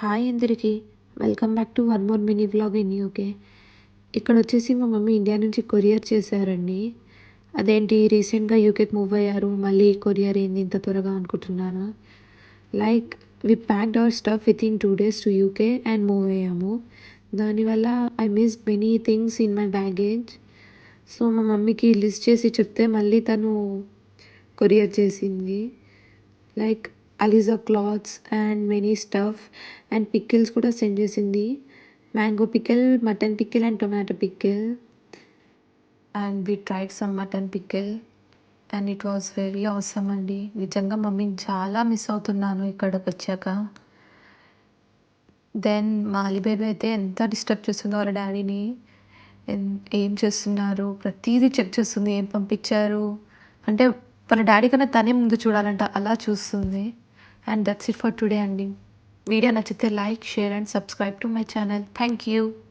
Hi అందరికీ. Welcome back to one more mini vlog in UK. ఇక్కడొచ్చేసి మా mummy India నుంచి కొరియర్ చేశారండి. అదేంటి రీసెంట్‌గా యూకేకి మూవ్ అయ్యారు. మళ్ళీ కొరియర్ ఏంది ఇంత త్వరగా అనుకుంటున్నారా? Like we packed our stuff within 2 days to UK and move అయ్యాము. దానివల్ల I missed many things in my baggage. So మా మమ్మీకి లిస్ట్ చేసి చెప్తే మళ్ళీ తను కొరియర్ చేసింది. లైక్ అలిజా clothes and many stuff and pickles కూడా సెండ్ చేసింది. Mango pickle, mutton pickle and tomato pickle. And we tried some mutton pickle and it was very awesome అండి. నిజంగా మమ్మీని చాలా మిస్ అవుతున్నాను ఇక్కడికి వచ్చాక. దెన్ మా అలీ బేబీ అయితే ఎంత డిస్టర్బ్ చేస్తుందో వాళ్ళ డాడీని. ఏం చేస్తున్నారు ప్రతీదీ చెక్ చేస్తుంది, ఏం పంపించారు అంటే వాళ్ళ డాడీ కన్నా తనే ముందు చూడాలంట, అలా చూస్తుంది. And that's it for today అండి. వీడియో నచ్చితే like, share and subscribe to my channel. Thank you.